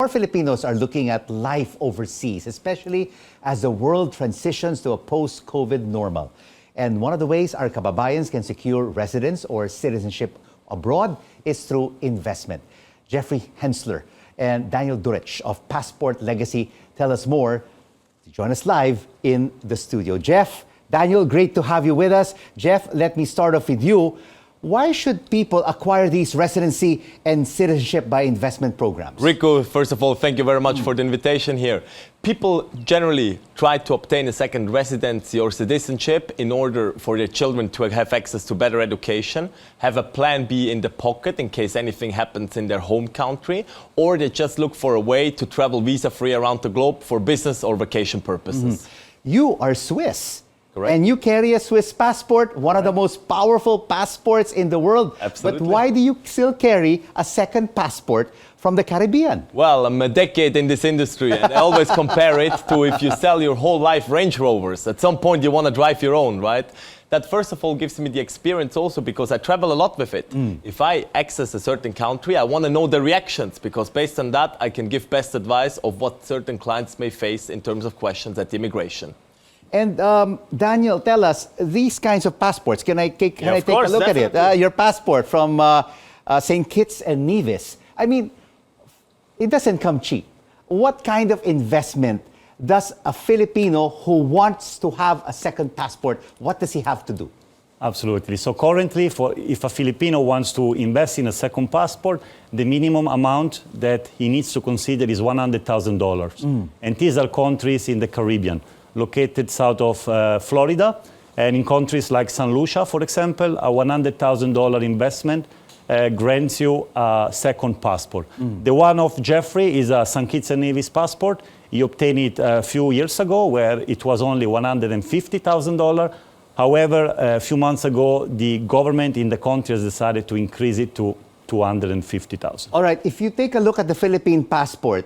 More Filipinos are looking at life overseas, especially as the world transitions to a post-COVID normal. And one of the ways our kababayans can secure residence or citizenship abroad is through investment. Jeffrey Henseler and Daniel Duric of Passport Legacy tell us more. Join us live in the studio. Jeff, Daniel, great to have you with us. Jeff, let me start off with you. Why should people acquire these residency and citizenship by investment programs? Rico, first of all, thank you very much for the invitation here. People generally try to obtain a second residency or citizenship in order for their children to have access to better education, have a plan B in the pocket in case anything happens in their home country, or they just look for a way to travel visa-free around the globe for business or vacation purposes. You are Swiss. Correct. And you carry a Swiss passport, one of the most powerful passports in the world. Absolutely. But why do you still carry a second passport from the Caribbean? Well, I'm a decade in this industry, and I always compare it to if you sell your whole life Range Rovers. At some point, you want to drive your own, right? That, first of all, gives me the experience also because I travel a lot with it. If I access a certain country, I want to know the reactions, because based on that, I can give best advice of what certain clients may face in terms of questions at immigration. And Daniel, tell us, these kinds of passports, can I take a look at it? Your passport from St. Kitts and Nevis. I mean, it doesn't come cheap. What kind of investment does a Filipino who wants to have a second passport, what does he have to do? Absolutely. So currently, if a Filipino wants to invest in a second passport, the minimum amount that he needs to consider is $100,000. And these are countries in the Caribbean, located south of Florida, and in countries like St. Lucia, for example, a $100,000 investment grants you a second passport. The one of Jeffrey is a St. Kitts and Nevis passport. He obtained it a few years ago, where it was only $150,000. However, a few months ago, the government in the country has decided to increase it to $250,000. All right, if you take a look at the Philippine passport,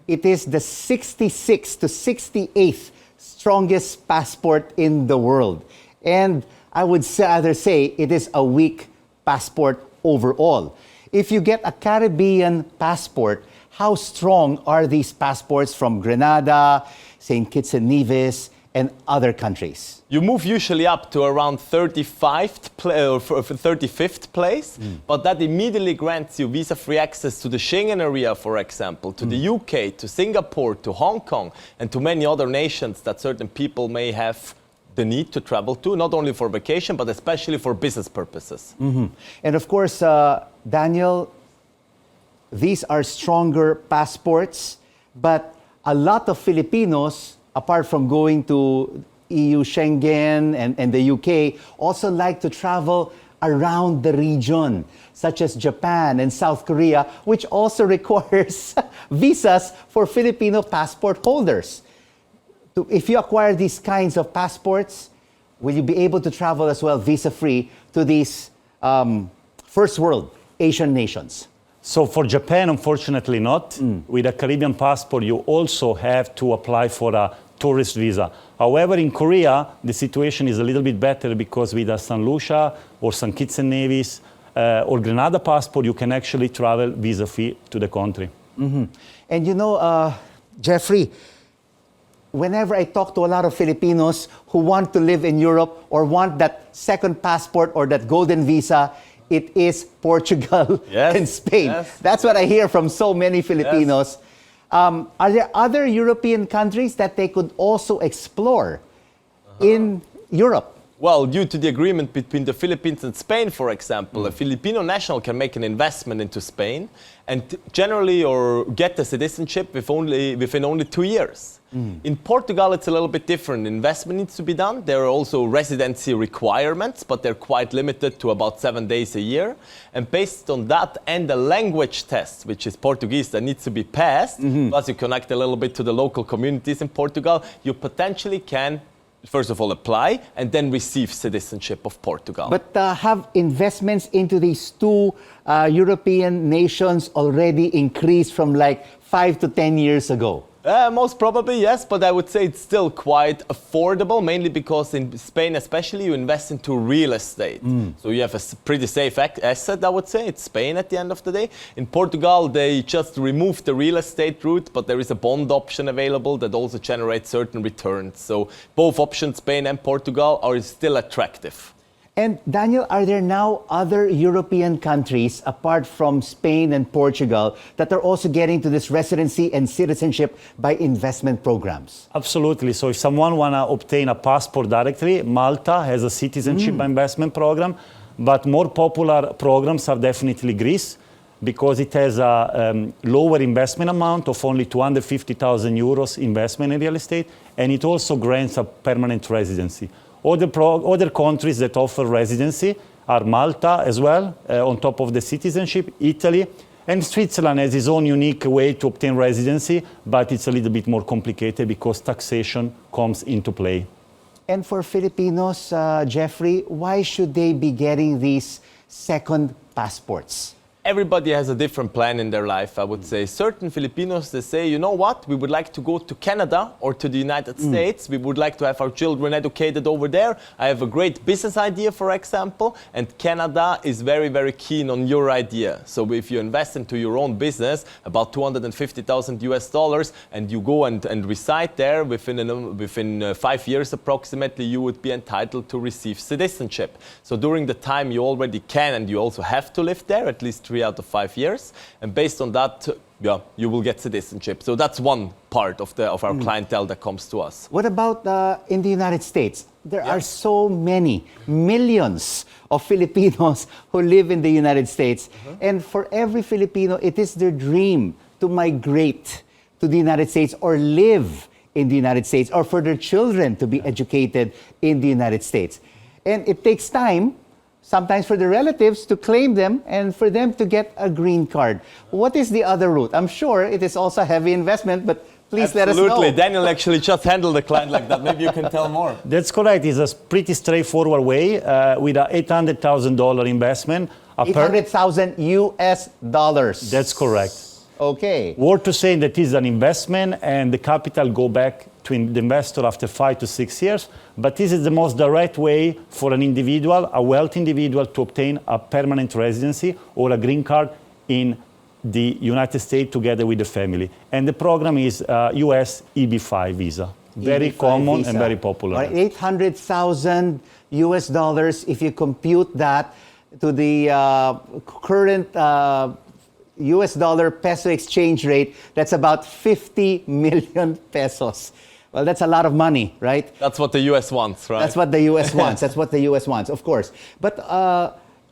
it is the 66th to 68th strongest passport in the world. And I would rather say it is a weak passport overall. If you get a Caribbean passport, how strong are these passports from Grenada, St. Kitts and Nevis, and other countries? You move usually up to around 35th place, but that immediately grants you visa-free access to the Schengen area, for example, to the UK, to Singapore, to Hong Kong, and to many other nations that certain people may have the need to travel to, not only for vacation, but especially for business purposes. And of course, Daniel, these are stronger passports, but a lot of Filipinos, apart from going to EU, Schengen, and the UK, also like to travel around the region, such as Japan and South Korea, which also requires visas for Filipino passport holders. If you acquire these kinds of passports, will you be able to travel as well visa-free to these first world Asian nations? So for Japan, unfortunately not. With a Caribbean passport, you also have to apply for a tourist visa. However, in Korea, the situation is a little bit better because with a St. Lucia or St. Kitts and Nevis or Grenada passport, you can actually travel visa-free to the country. And you know, Jeffrey, whenever I talk to a lot of Filipinos who want to live in Europe or want that second passport or that golden visa, it is Portugal and Spain. That's what I hear from so many Filipinos. Are there other European countries that they could also explore in Europe? Well, due to the agreement between the Philippines and Spain, for example, a Filipino national can make an investment into Spain and generally or get the citizenship within only 2 years. In Portugal, it's a little bit different. Investment needs to be done. There are also residency requirements, but they're quite limited to about 7 days a year. And based on that and the language test, which is Portuguese, that needs to be passed, plus you connect a little bit to the local communities in Portugal, you potentially can first of all apply and then receive citizenship of Portugal. But have investments into these two European nations already increased from like 5 to 10 years ago? Most probably, yes, but I would say it's still quite affordable, mainly because in Spain especially, you invest into real estate. So you have a pretty safe asset, I would say. It's Spain at the end of the day. In Portugal, they just removed the real estate route, but there is a bond option available that also generates certain returns. So both options, Spain and Portugal, are still attractive. And Daniel, are there now other European countries apart from Spain and Portugal that are also getting to this residency and citizenship by investment programs? Absolutely. So if someone want to obtain a passport directly, Malta has a citizenship investment program, but more popular programs are definitely Greece, because it has a lower investment amount of only 250,000 euros investment in real estate, and it also grants a permanent residency. Other countries that offer residency are Malta as well, on top of the citizenship, Italy, and Switzerland has its own unique way to obtain residency, but it's a little bit more complicated because taxation comes into play. And for Filipinos, Jeffrey, why should they be getting these second passports? Everybody has a different plan in their life, I would say. Certain Filipinos, they say, you know what, we would like to go to Canada or to the United States. We would like to have our children educated over there. I have a great business idea, for example, and Canada is very, very keen on your idea. So if you invest into your own business, about $250,000, and you go and reside there within 5 years approximately, you would be entitled to receive citizenship. So during the time you already can, and you also have to live there, at least 3 out of 5 years, and based on that, you will get citizenship. So that's one part of our clientele that comes to us. What about in the United States? There are so many, millions of Filipinos who live in the United States. And for every Filipino, it is their dream to migrate to the United States or live in the United States, or for their children to be educated in the United States. And it takes time, sometimes for the relatives to claim them and for them to get a green card. What is the other route? I'm sure it is also a heavy investment, but please let us know. Absolutely. Daniel actually just handled a client like that. Maybe you can tell more. That's correct. It's a pretty straightforward way with a $800,000 investment. $800,000 US dollars. That's correct. Okay. Worth to say that is an investment and the capital go back to the investor after 5 to 6 years. But this is the most direct way for an individual, a wealthy individual, to obtain a permanent residency or a green card in the United States together with the family. And the program is US EB5 visa. Very common visa. And very popular. Right, 800,000 US dollars, if you compute that to the current US dollar peso exchange rate, that's about 50 million pesos. Well, that's a lot of money, right? That's what the US wants, right? That's what the US wants. That's what the US wants, of course. But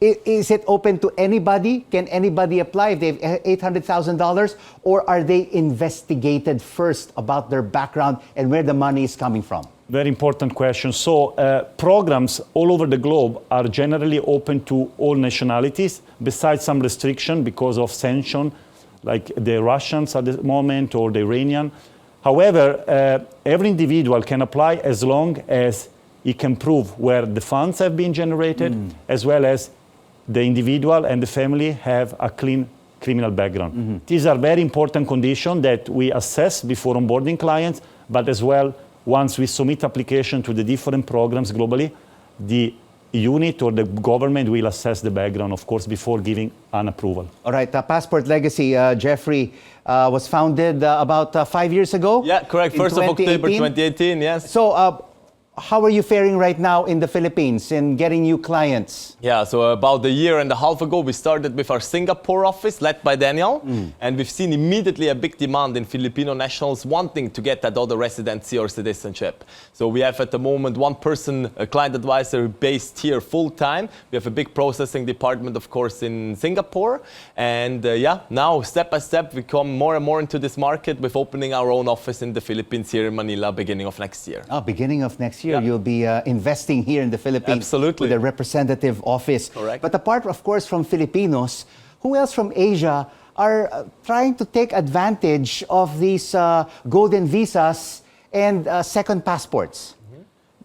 is it open to anybody? Can anybody apply if they have $800,000? Or are they investigated first about their background and where the money is coming from? Very important question. So programs all over the globe are generally open to all nationalities, besides some restriction because of sanction, like the Russians at the moment or the Iranian. However, every individual can apply as long as he can prove where the funds have been generated, as well as the individual and the family have a clean criminal background. These are very important conditions that we assess before onboarding clients, but as well, once we submit application to the different programs globally, the unit or the government will assess the background, of course, before giving an approval. All right, Passport Legacy, Jeffrey, was founded about 5 years ago? Yeah, correct. 1st of October 2018, yes. So how are you faring right now in the Philippines in getting new clients? Yeah, so about a year and a half ago, we started with our Singapore office led by Daniel. And we've seen immediately a big demand in Filipino nationals wanting to get that other residency or citizenship. So we have at the moment one person, a client advisor based here full time. We have a big processing department, of course, in Singapore. And now step by step, we come more and more into this market with opening our own office in the Philippines here in Manila beginning of next year. Oh, beginning of next year. You'll be investing here in the Philippines. Absolutely. With a representative office. Correct. But apart, of course, from Filipinos, who else from Asia are trying to take advantage of these golden visas and second passports?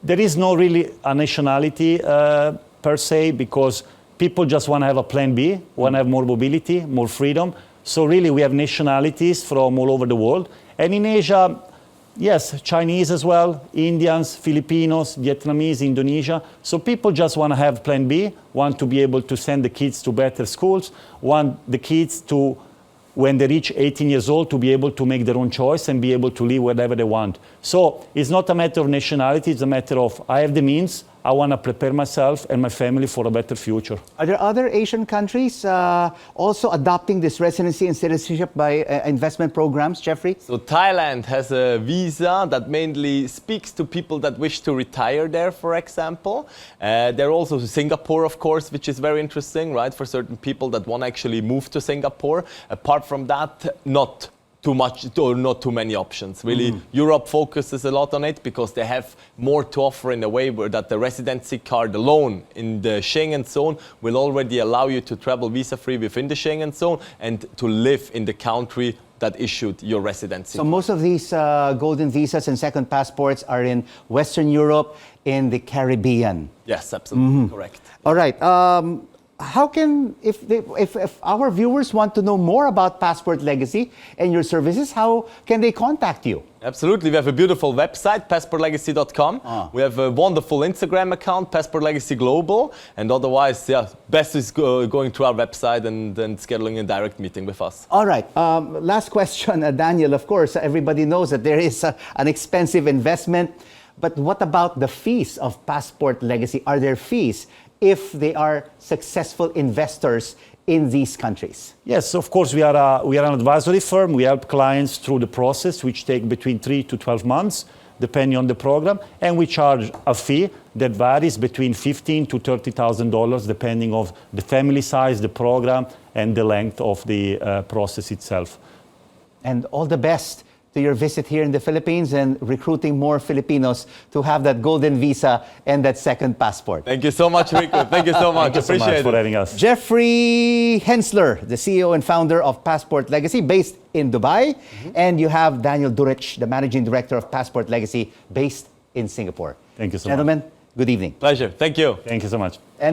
There is no really a nationality per se, because people just want to have a plan B, want to have more mobility, more freedom. So really, we have nationalities from all over the world. And in Asia, yes, Chinese as well, Indians, Filipinos, Vietnamese, Indonesia. So people just want to have plan B, want to be able to send the kids to better schools, want the kids to, when they reach 18 years old, to be able to make their own choice and be able to live whatever they want. So it's not a matter of nationality, it's a matter of I have the means, I want to prepare myself and my family for a better future. Are there other Asian countries also adopting this residency and citizenship by investment programs, Jeffrey? So Thailand has a visa that mainly speaks to people that wish to retire there, for example. There are also Singapore, of course, which is very interesting, right, for certain people that want to actually move to Singapore. Apart from that, not too much or not too many options. Really, Europe focuses a lot on it because they have more to offer in a way where that the residency card alone in the Schengen zone will already allow you to travel visa-free within the Schengen zone and to live in the country that issued your residency. So most of these golden visas and second passports are in Western Europe, in the Caribbean. Yes, absolutely correct. All right. How can, if our viewers want to know more about Passport Legacy and your services, how can they contact you? Absolutely. We have a beautiful website, passportlegacy.com. We have a wonderful Instagram account, Passport Legacy Global. And otherwise, yeah, best is going to our website and scheduling a direct meeting with us. All right. Last question, Daniel. Of course, everybody knows that there is an expensive investment. But what about the fees of Passport Legacy? Are there fees if they are successful investors in these countries? Yes, of course, we are an advisory firm. We help clients through the process, which take between 3 to 12 months, depending on the program. And we charge a fee that varies between $15,000 to $30,000, depending on the family size, the program, and the length of the process itself. And all the best to your visit here in the Philippines and recruiting more Filipinos to have that golden visa and that second passport. Thank you so much, Rico. Thank you so much. Thank you so much for having us. Jeffrey Henseler, the CEO and founder of Passport Legacy, based in Dubai. And you have Daniel Duric, the managing director of Passport Legacy, based in Singapore. Thank you so much. Gentlemen, good evening. Pleasure. Thank you. Thank you so much. And